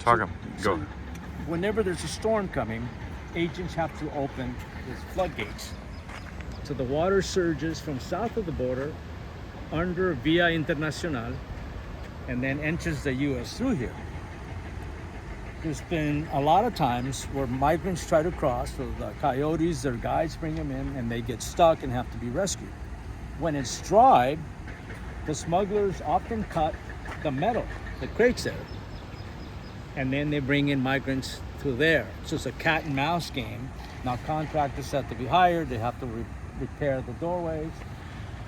Go. Whenever there's a storm coming, agents have to open these floodgates. So the water surges from south of the border under Via Internacional and then enters the U.S. through here. There's been a lot of times where migrants try to cross, so the coyotes, their guides bring them in and they get stuck and have to be rescued. When it's dry, the smugglers often cut the metal, the crates there, and then they bring in migrants through there. So it's a cat and mouse game. Now contractors have to be hired, they have to repair the doorways,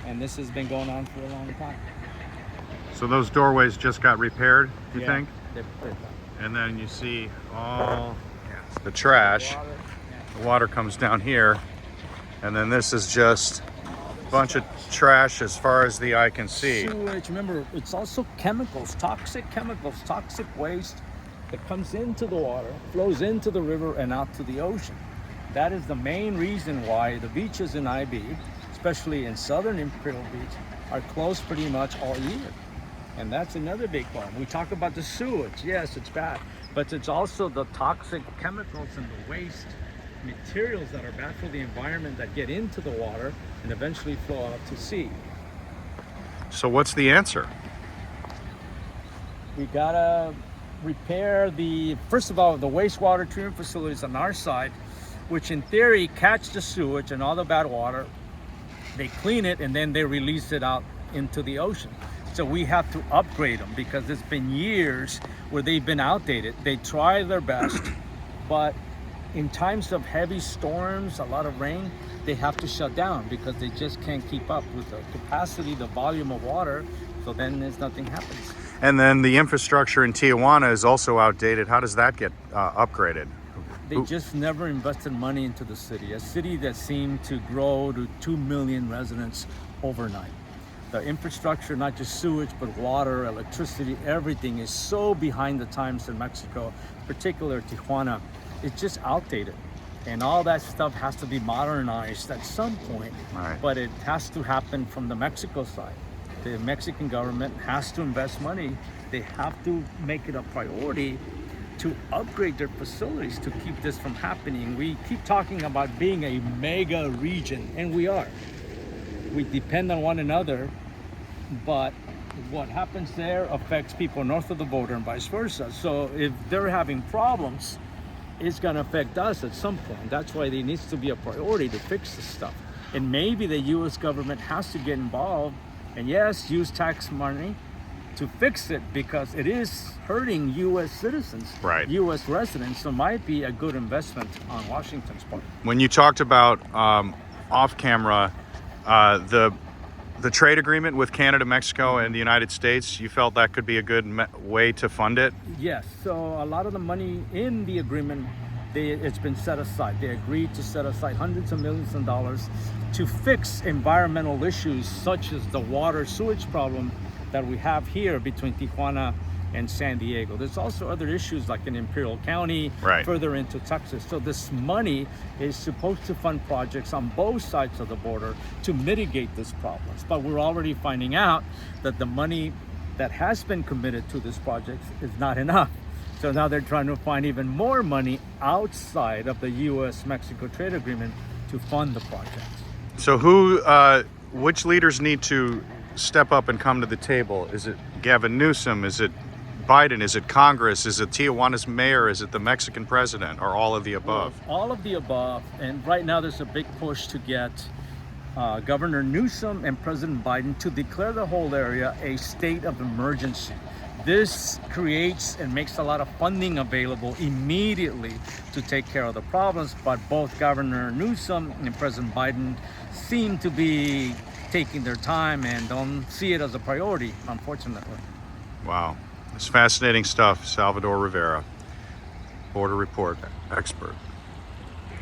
and this has been going on for a long time. So those doorways just got repaired, you think? They're done. And then you see all the trash. The water comes down here, and then this is just a bunch of trash as far as the eye can see. Sewage, remember, it's also chemicals, toxic waste that comes into the water, flows into the river and out to the ocean. That is the main reason why the beaches in IB, especially in southern Imperial Beach, are closed pretty much all year. And that's another big problem. We talk about the sewage. Yes, it's bad, but it's also the toxic chemicals and the waste materials that are bad for the environment that get into the water and eventually flow out to sea. So what's the answer? We gotta repair first of all, the wastewater treatment facilities on our side, which in theory catch the sewage and all the bad water. They clean it and then they release it out into the ocean. So we have to upgrade them because it's been years where they've been outdated. They try their best, but in times of heavy storms, a lot of rain, they have to shut down because they just can't keep up with the capacity, the volume of water. So then nothing happens. And then the infrastructure in Tijuana is also outdated. How does that get upgraded? They just never invested money into the city, a city that seemed to grow to 2 million residents overnight. The infrastructure, not just sewage, but water, electricity, everything is so behind the times in Mexico, particularly Tijuana. It's just outdated. And all that stuff has to be modernized at some point, right. But it has to happen from the Mexico side. The Mexican government has to invest money. They have to make it a priority to upgrade their facilities to keep this from happening. We keep talking about being a mega region, and we are. We depend on one another, but what happens there affects people north of the border and vice versa. So if they're having problems, it's gonna affect us at some point. That's why there needs to be a priority to fix this stuff. And maybe the US government has to get involved and yes, use tax money to fix it because it is hurting US citizens, right. US residents. So it might be a good investment on Washington's part. When you talked about off camera, the trade agreement with Canada, Mexico, and the United States, you felt that could be a good way to fund it? Yes. So a lot of the money in the agreement, it's been set aside. They agreed to set aside hundreds of millions of dollars to fix environmental issues such as the water sewage problem that we have here between Tijuana and San Diego. There's also other issues like in Imperial County, right. Further into Texas. So this money is supposed to fund projects on both sides of the border to mitigate these problems. But we're already finding out that the money that has been committed to this project is not enough. So now they're trying to find even more money outside of the US-Mexico trade agreement to fund the project. So which leaders need to step up and come to the table? Is it Gavin Newsom? Is it Biden? Is it Congress? Is it Tijuana's mayor? Is it the Mexican president? Or all of the above? All of the above. And right now there's a big push to get Governor Newsom and President Biden to declare the whole area a state of emergency. This creates and makes a lot of funding available immediately to take care of the problems, but both Governor Newsom and President Biden seem to be taking their time and don't see it as a priority, unfortunately. Wow. It's fascinating stuff. Salvador Rivera, Border Report expert.